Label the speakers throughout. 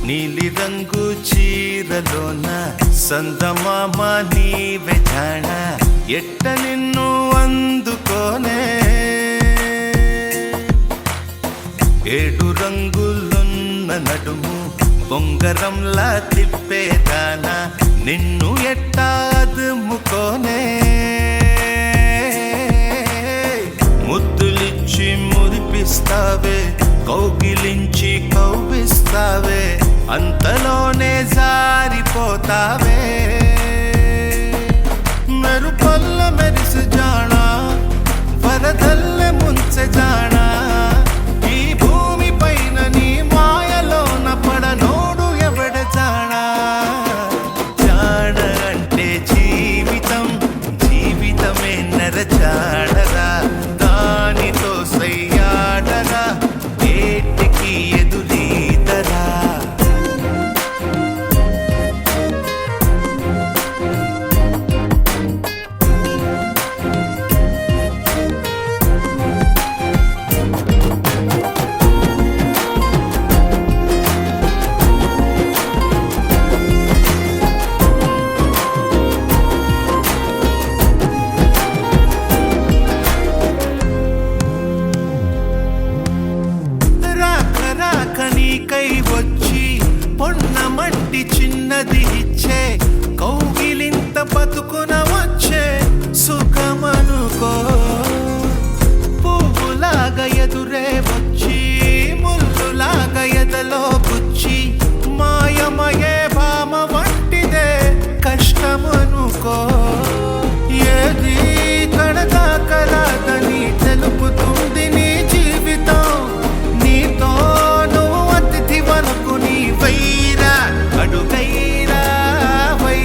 Speaker 1: నీలి రంగు చీరలోన సందమామ నీవే జాణ ఎట్ట నిన్ను అందుకోనే ఏడు రంగులున్న నడుము బొంగరంలా తిప్పేదాన నిన్ను ఎట్టా అదుముకోనే ముద్దులిచ్చి మురిపిస్తావే కౌగిలించి కౌగిస్తావే అంతలోనే జారిపోతావే మెరుపల్ల మెరిసి జానా వరదల్లె ముంచె జానా ఈ భూమి పైన నీ మాయలోన పడనోడు ఎవడ జానా జాడ అంటే జీవితం జీవితమే నరజాడరా దానితో సయ్యాడరా ఏటికి ఎదురీదరా కై వచ్చి పొన్న మట్టి చిన్నది ఇచ్చే కౌగిలింత బతుకున వచ్చే సుఖమనుకో పువ్వులాగా ఎదురే వచ్చి ముల్లులాగా ఎదలో గుచ్చి మాయమయే భామ వంటిదే కష్టమనుకో ఏది కడదాకరాదని తెలుపుతుంది నీ జీవితం నీతో వనుకు నీ వైరా అడుగైరా వై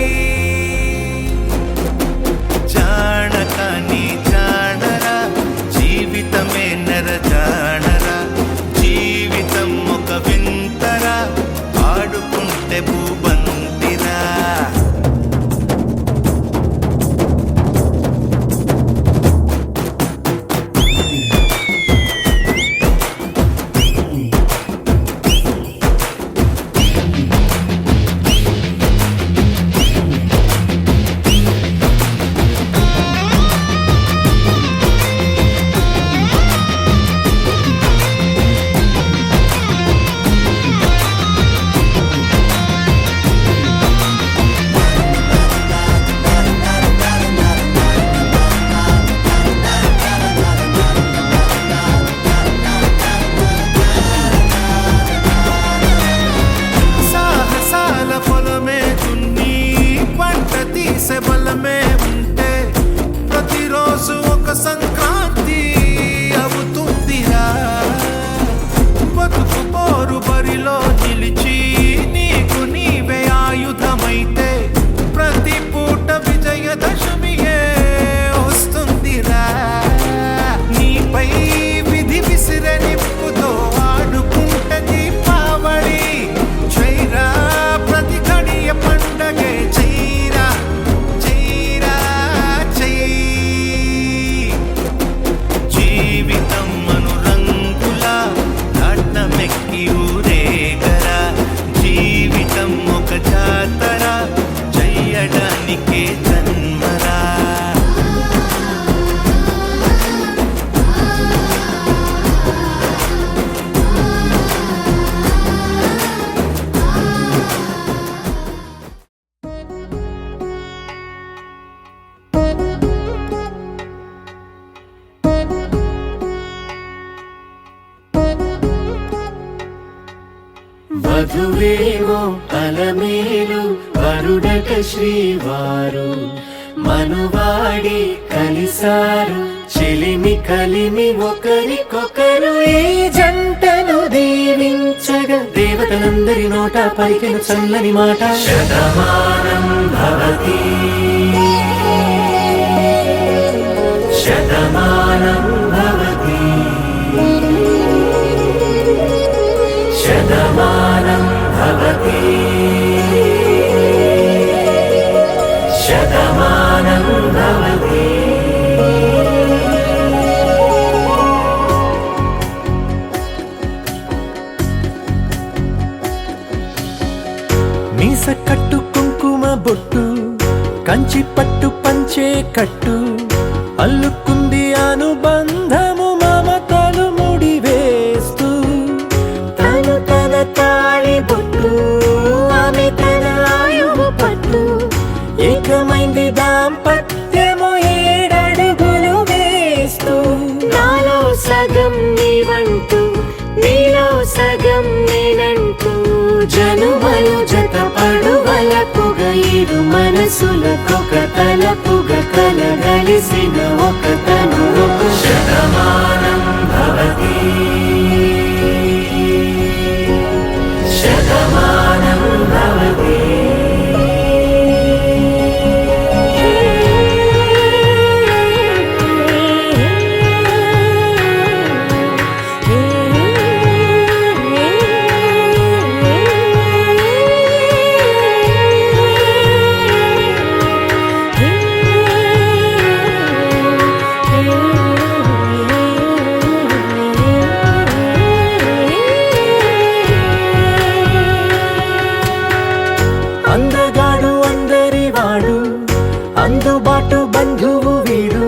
Speaker 1: జానక నీ జానరా జీవితమే నర జానరా జీవితం ఒక వింతరా ఆడుకుంటే భూబంతిరా బలమే ఉంటే ప్రతిరోజు ఒక సంక్రాంతి అవుతుందిరా బతుకు పోరు బరిలో నిలిచి నీకు నీవే ఆయుధమైతే ప్రతి పూట విజయదశమియే వస్తుందిరా నీపై విధి విసిరే నిప్పుతో ఆడుకుంటే దీపావళి చైరా ప్రతి గడియ పండగే చైరా జీవితం అనురంగులా నాట్నమెక్కి ఊరేగరా జీవితం ఒక జాతర చెయ్యడానికే జన్మరా
Speaker 2: వధువేమో అలమేలు వరుడట శ్రీవారు మనువాడి కలిసారు చెలిమి కలిమి ఒకరికొకరు ఈ జంటను దీవించగా దేవతలందరి నోట పలికిన చల్లని మాట శతమానం భవతి శతమానం భవతి శతమానం భవతి శతమానం భవతి. మీస కట్టు కుంకుమ బొట్టు కంచి పట్టు పంచే కట్టు అల్లుకుంది అనుబంధము మమతలు ముడివేస్తూ తను తన తాళి బొట్టు ఆమె తన ఆయువు పట్టు ఏకమైంది దాంపత్యము 7 అడుగులు వేస్తూ నాలో సగం నీవంటూ నీలో సగం నేనంటూ జనుమలు జతపడువలపుగ ఇరు మనసులకొక తలపుగ కలగలిసిన ఒక తను ఒక శతమానం భవతి శతమానం భవతి. అందగాడు అందరివాడు అందుబాటు బంధువు వీడు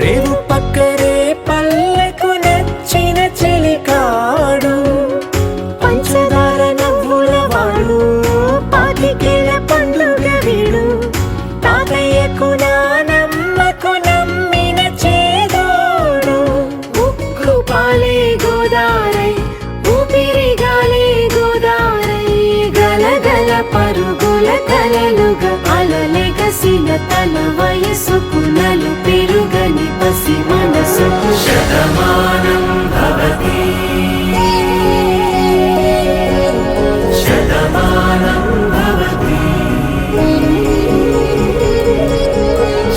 Speaker 2: రేవు పక్కరే పల్లెకు నచ్చిన చెలికాడు పంచదార నవ్వుల వాడు పాతికేల పండుగ వీడు తాతయ్యకు నానమ్మకు నమ్మిన చేదోడు ఉక్కు పాలే గోదారై ఊపిరి గాలే గోదారై గలగల పరుగుల కలలుగా అలలెగసిన తన వయసుకు నలు పెరుగని పసి మనసుకు శతమానం భవతి శతమానం భవతి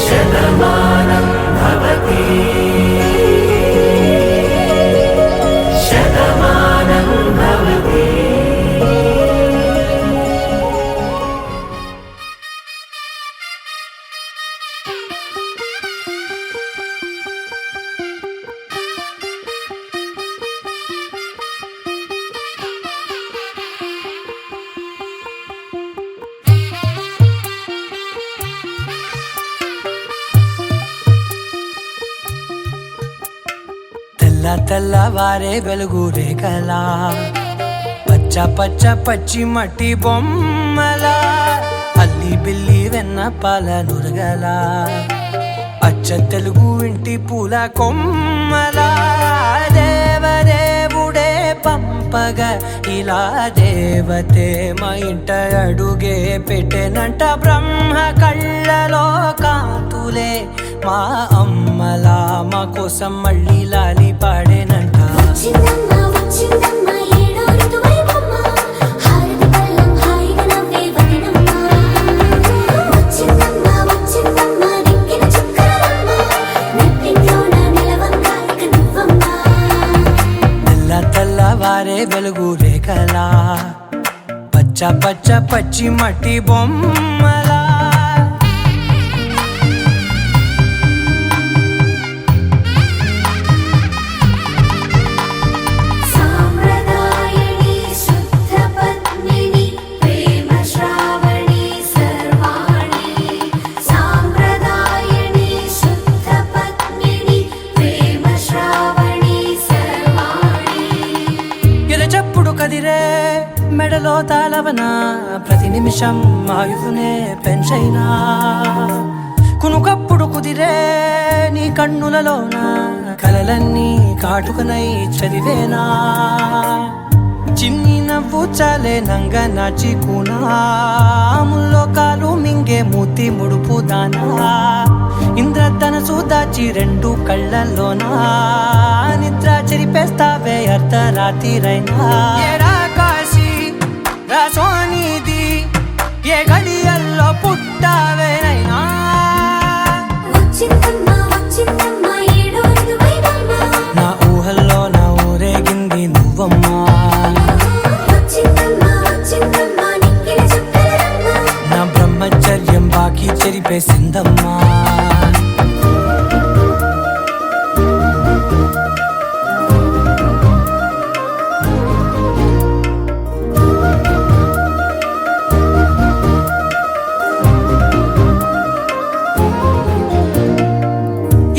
Speaker 2: శతమానం భవతి శతమానం భవతి. తెల్లవారే వెలుగు రేఖలా పచ్చ పచ్చ పచ్చి మట్టి బొమ్మలా అల్లి బిల్లి వెన్న పాల నురగలా అచ్చ తెలుగు ఇంటి పూల కొమ్మలా దేవదేవుడే పంపగా ఇలా దేవతే మా ఇంట అడుగే పెట్టెనంట బ్రహ్మ కళ్ళలో కాతులే మా అమ్మలా మా కోసం మళ్ళీ లాలి పాడేనంట తెల్లవారే వెలుగు రేఖలా పచ్చ పచ్చ పచ్చి మట్టి బొమ్మలా కదిరే మెడలో తాళవన ప్రతి నిమిషం ఆయువునే పెంచైనా కునుకప్పుడు కుదిరే నీ కన్నులలోన కలలన్నీ కాటుకనై చదివేనా చిన్ని నవ్వు చాలే నంగ నాచి ముల్లోకాలు మింగే మూతి ముడుపు దానా ఇంద్రధనసు దాచి రెండు కళ్ళల్లోనా నిద్ర చెరిపేస్తావే అర్ధరాత్రిరైనా ఏరా కాశీ రా సోనిది ఏ గడియల్లో పుట్టావేనైనా నా ఊహల్లో నా ఊరేగింది నువ్వమ్మా నా బ్రహ్మచర్యం బాకీ చెరిపేసిందమ్మా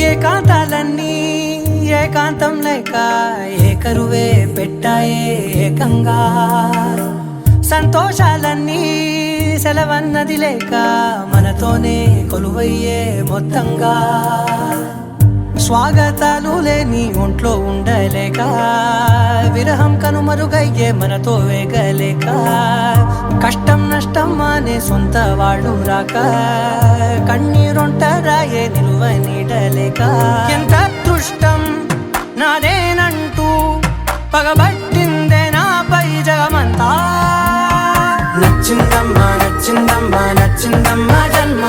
Speaker 2: ఏకాంతాలన్నీ ఏకాంతం లేక ఏకరువే పెట్టాయే ఏకంగా సంతోషాలన్నీ సెలవన్నది లేక మనతోనే కొలువయ్యే మొత్తంగా స్వాగతాలు లేని ఒంట్లో ఉండలేక విరహం కనుమరుగయ్యే మనతో వేగలేక కష్టం నష్టం అనే సొంత వాడు రాక కన్నీరొంటరాయే నిలువ నీడలేక ఎంత అదృష్టం నాదేనంటూ పగబట్టిందే నాపై జగమంతా నచ్చిందమ్మా నచ్చిందమ్మా నచ్చిందమ్మా జన్మ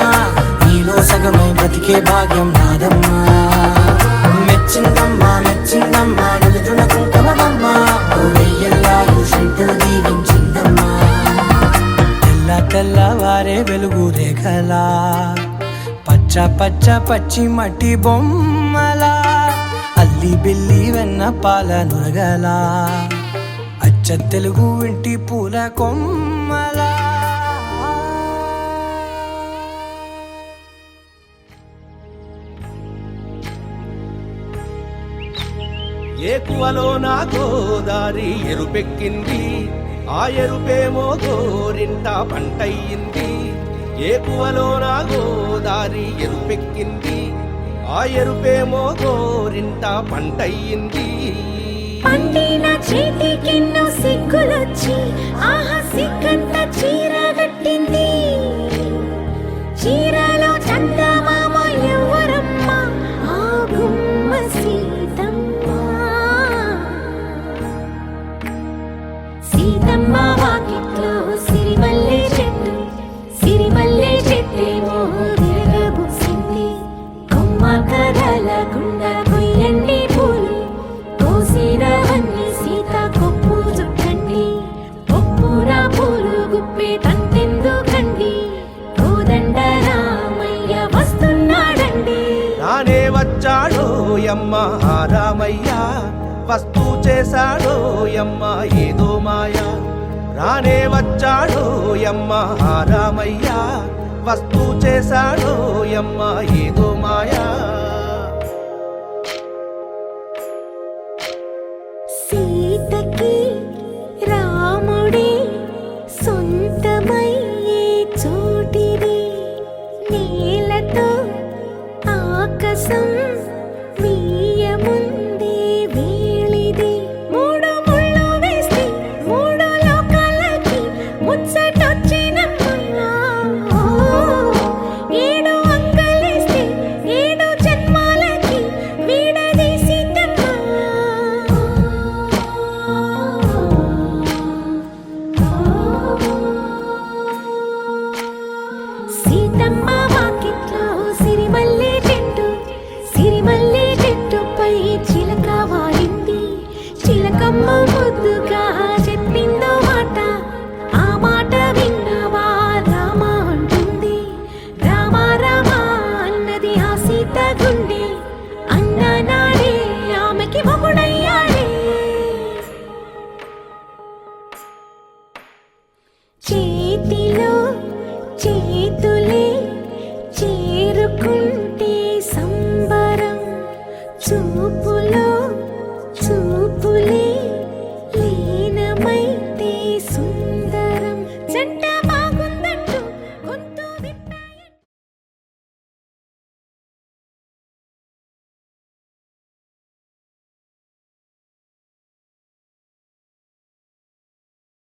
Speaker 2: నీలో సగమై బ్రతికే భాగ్యం నాదమ్మా మెచ్చిందమ్మా మెచ్చిందమ్మా నిలుచున కుంకుమమ్మా వెయ్యల్లాలు శంకరు దీవించిందమ్మా తెల్ల తెల్లవారే వెలుగు రేఖలా పచ్చ పచ్చ పచ్చి మట్టి బొమ్మలా అల్లి బిల్లి వెన్న పాల నురగలా అచ్చ తెలుగు ఇంటి పూల కొమ్మలా
Speaker 3: ఏకువలో నా గోదారి ఎరుపెక్కింది ఆ ఎరుపేమో గోరింట పంటయ్యింది ఏకువలో నా గోదారి ఎరుపెక్కింది ఆ ఎరుపేమో గోరింట పంటయ్యింది
Speaker 4: పండిన చేతికెన్నో సిగ్గులొచ్చి ఆహా సిగ్గంత చీర కట్టింది చీరలో చందమామ ఎవరమ్మ ఆ గుమ్మ సీతమ్మ సీతమ్మ వాకిట్లో సిరిమల్లె చెట్టేమో తిరగబూసింది కొమ్మ కదలకుండా కొయ్యండి పూలు కోసిరవన్నీ సీత కొప్పు చుట్టండి ఒప్పున పూలు గుప్పే తంతెందుకండి కోదండ రామయ్య వస్తున్నాడండి
Speaker 3: రానే వచ్చాడో యమ్మ ఆ రామయ్య వస్తూ చేశాడో యమ్మ ఏదో మాయ రానే వచ్చాడో యమ్మ ఆ రామయ్య వస్తూ చేశాడో యమ్మ ఏదో మాయా
Speaker 4: సీతకి రాముడే సొంతమయ్యే చోటిది నేలతో ఆకాశం వీయముందే వేళిది మూడు ముళ్ళు వేస్తే మూడు లోకాలకి ముచ్చటొచ్చినమ్మా ఏడు అంగలేస్తే ఏడు జన్మాలకి వీడదీసి సీతమ్మ వాకిట్లో సిరిమల్లె చెట్టుపై చిలక వాలింది చిలకమ్మ ముద్దుగా చెప్పిందో మాట ఆ మాట విన్నవా రామ అంటుంది రామ రామ అన్నది ఆ సీత గుండె అన్న నాడే ఆమెకి మొగుడయ్యాడే చేతిలో చేతులే